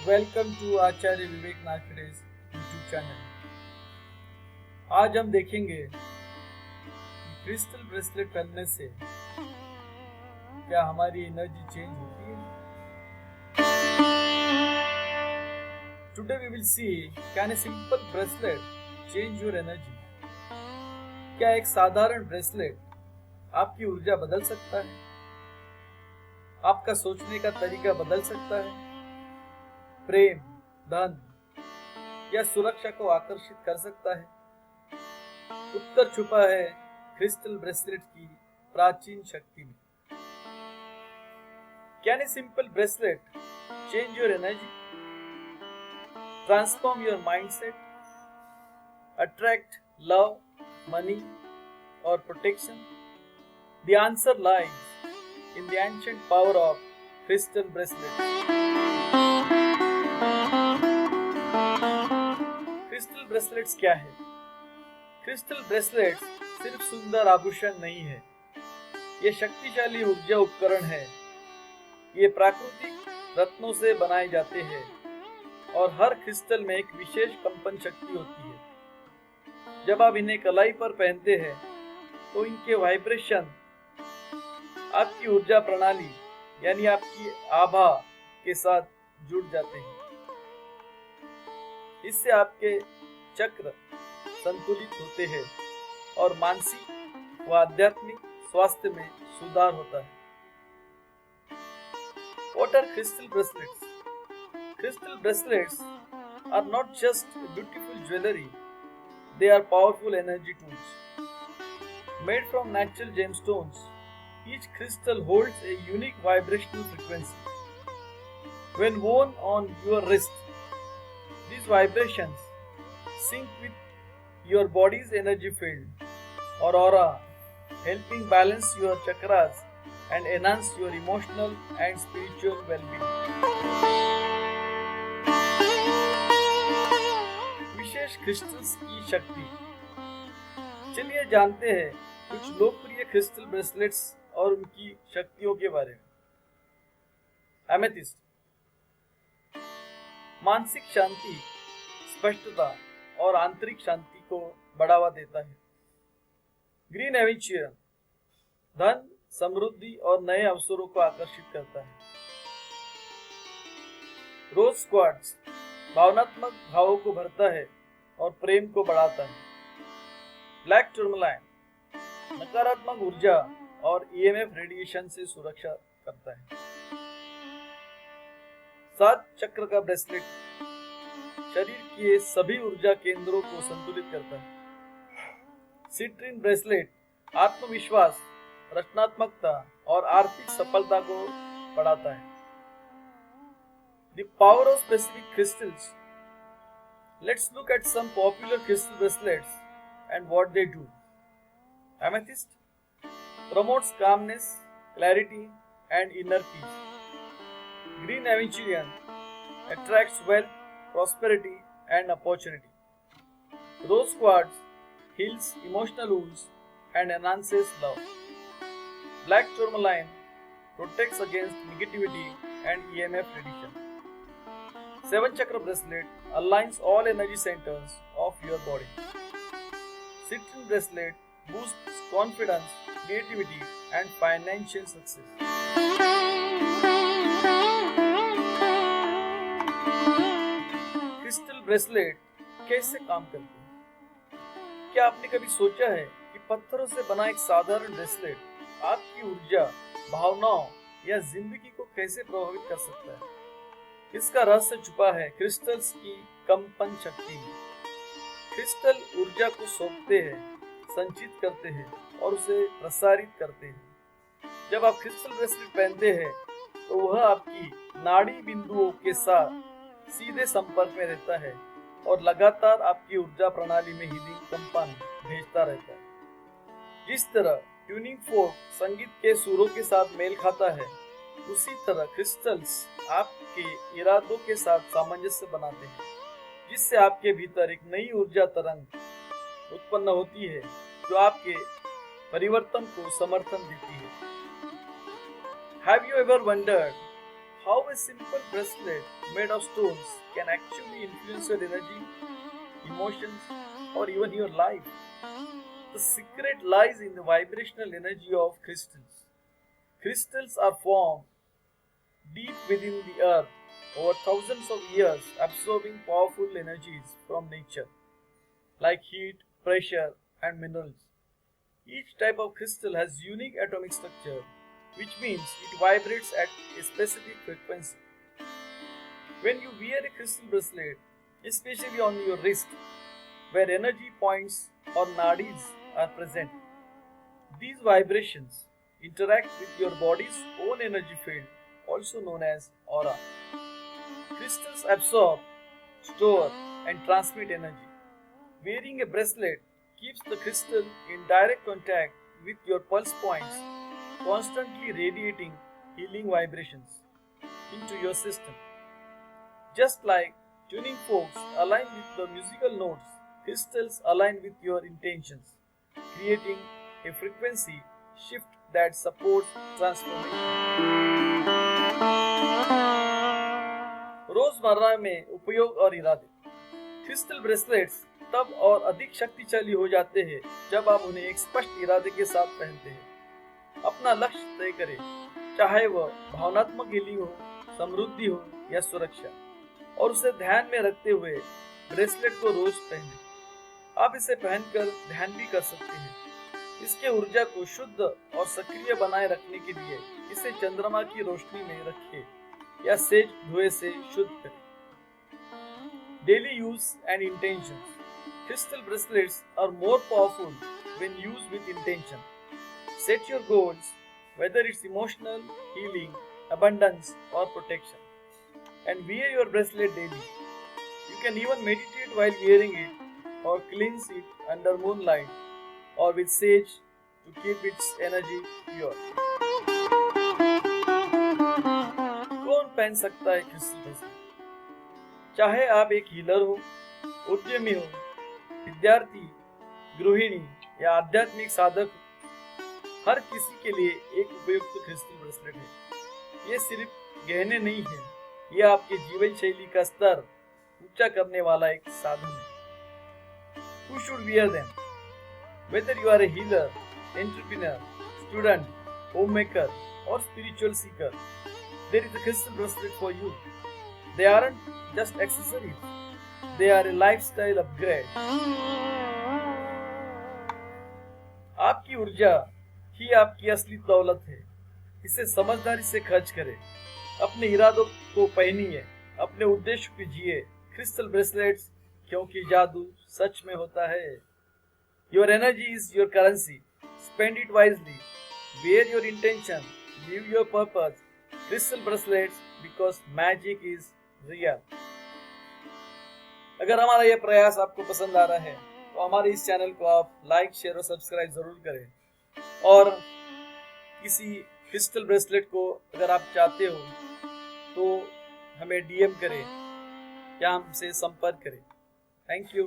Welcome to Acharya Vivek Nagrej YouTube channel. आज हम देखेंगे कि क्रिस्टल ब्रेसलेट पहनने से क्या हमारी एनर्जी चेंज होती है। Today we will see can a simple bracelet change your energy. क्या एक साधारण ब्रेसलेट आपकी ऊर्जा बदल सकता है, आपका सोचने का तरीका बदल सकता है, प्रेम, धन या सुरक्षा को आकर्षित कर सकता है। उत्तर छुपा है क्रिस्टल ब्रेसलेट की प्राचीन शक्ति में। Can a simple bracelet change your energy, transform your mindset, attract love, money और protection? The answer lies in the ancient power of crystal bracelets. Crystal bracelets क्या है? क्रिस्टल ब्रेसलेट्स सिर्फ सुंदर आभूषण नहीं है, ये शक्तिशाली ऊर्जा उपकरण है। ये प्राकृतिक रत्नों से बनाए जाते हैं और हर क्रिस्टल में एक विशेष कंपन शक्ति होती है। जब आप इन्हें कलाई पर पहनते हैं तो इनके वाइब्रेशन आपकी ऊर्जा प्रणाली यानी आपकी आभा के साथ जुड़ जाते हैं। इससे आपके चक्र संतुलित होते हैं और मानसिक व आध्यात्मिक स्वास्थ्य में सुधार होता है। What are crystal bracelets? Crystal bracelets are not just beautiful jewelry, they are powerful energy tools. Made from natural gemstones, each crystal holds a unique vibrational frequency. When worn on your wrist, these vibrations sync with your body's energy field or aura, helping balance your chakras and enhance your emotional and spiritual well-being. विशेष crystals की शक्ति। चलिए जानते हैं कुछ लोकप्रिय crystal bracelets और उनकी शक्तियों के बारे में। एमेथिस्ट मानसिक शांति, स्पष्टता और आंतरिक शांति को बढ़ावा देता है। ग्रीन एवेंचुरियन धन, समृद्धि और नए अवसरों को आकर्षित करता है। रोज क्वार्ट्ज भावनात्मक भावों को भरता है और प्रेम को बढ़ाता है। ब्लैक टूरमलाइन नकारात्मक ऊर्जा और ईएमएफ रेडिएशन से सुरक्षा करता है। 7 चक्र का ब्रेसलेट शरीर के सभी ऊर्जा केंद्रों को संतुलित करता है। सिट्रिन ब्रेसलेट आत्मविश्वास, रचनात्मकता और आर्थिक सफलता को बढ़ाता है। The power of specific crystals. Let's look at some popular crystal bracelets and what they do. Amethyst promotes calmness, clarity, and inner peace. Green aventurine attracts wealth, prosperity, and opportunity. Rose quartz heals emotional wounds and enhances love. Black tourmaline protects against negativity and EMF radiation. 7 chakra bracelet aligns all energy centers of your body. Citrine bracelet boosts confidence, creativity, and financial success. Crystal bracelet कैसे काम करते हैं? क्या आपने कभी सोचा है कि पत्थरों से बना एक साधारण ब्रेसलेट आपकी ऊर्जा, भावनाओं या जिंदगी को कैसे प्रभावित कर सकता है? इसका रहस्य छुपा है क्रिस्टल्स की कंपन शक्ति में। क्रिस्टल ऊर्जा को सौंपते हैं, संचित करते हैं और उसे प्रसारित करते हैं। जब आप क्रिस्टल ब्रेसलेट पहनते हैं तो वह आपकी नाड़ी बिंदुओं के साथ सीधे संपर्क में रहता है और लगातार आपकी ऊर्जा प्रणाली में हीलिंग कंपन भेजता रहता है। जिस तरह ट्यूनिंग फोर्क संगीत के सुरों के साथ मेल खाता है, उसी तरह क्रिस्टल्स आपके इरादों के साथ सामंजस्य बनाते हैं, जिससे आपके भीतर एक नई ऊर्जा तरंग उत्पन्न होती है जो आपके परिवर्तन को समर्थन देती है। Have you ever wondered how a simple bracelet made of stones can actually influence your energy, emotions, or even your life. The secret lies in the vibrational energy of crystals. Crystals are formed deep within the earth over thousands of years, absorbing powerful energies from nature like heat, pressure, and minerals. Each type of crystal has unique atomic structure, which means it vibrates at a specific frequency. When you wear a crystal bracelet, especially on your wrist, where energy points or nadis are present, these vibrations interact with your body's own energy field, also known as aura. Crystals absorb, store, and transmit energy. Wearing a bracelet keeps the crystal in direct contact with your pulse points, constantly radiating healing vibrations into your system. Just like tuning forks align with the musical notes, crystals align with your intentions, creating a frequency shift that supports transformation. रोजमर्रा में उपयोग और इरादे। Crystal bracelets तब और अधिक शक्तिशाली हो जाते हैं जब आप उन्हें एक स्पष्ट इरादे के साथ पहनते हैं। अपना लक्ष्य तय करें, चाहे वह भावनात्मक हीलिंग हो, समृद्धि हो या सुरक्षा, और उसे ध्यान में रखते हुए ब्रेसलेट को रोज पहनें। आप इसे पहनकर ध्यान भी कर सकते हैं। इसके ऊर्जा को शुद्ध और सक्रिय बनाए रखने के लिए इसे चंद्रमा की रोशनी में रखें या सेज धुएं से शुद्ध करें। Daily use and intentions. Crystal bracelets are more powerful when used with intention. Set your goals, whether it's emotional, healing, abundance, or protection, and wear your bracelet daily. You can even meditate while wearing it or cleanse it under moonlight or with sage to keep its energy pure. कौन पहन सकता है crystal bracelet? चाहे आप एक healer हो, उद्यमी हो, विद्यार्थी, गृहिणी या आध्यात्मिक साधक हो, हर किसी के लिए एक उपयुक्त क्रिस्टल ब्रेसलेट है। ये सिर्फ गहने नहीं है, ये आपके जीवन शैली का स्तर ऊंचा करने वाला एक साधन है। Who should wear them? Whether you are a healer, entrepreneur, student, homemaker, or spiritual seeker, there is a crystal bracelet for you. They aren't just accessories, they are a lifestyle upgrade. आपकी ऊर्जा ही आपकी असली दौलत है। इसे समझदारी से खर्च करें। अपने इरादों को पहनिए, अपने उद्देश्य को जिए। क्रिस्टल ब्रेसलेट्स, क्योंकि जादू सच में होता है। Your energy is your currency. Spend it wisely. Wear your intention. Live your purpose. Crystal bracelets, because magic is real. अगर हमारा यह प्रयास आपको पसंद आ रहा है तो हमारे इस चैनल को आप लाइक, शेयर और सब्सक्राइब जरूर करें। और किसी क्रिस्टल ब्रेसलेट को अगर आप चाहते हो तो हमें DM करें या हमसे संपर्क करें। Thank you.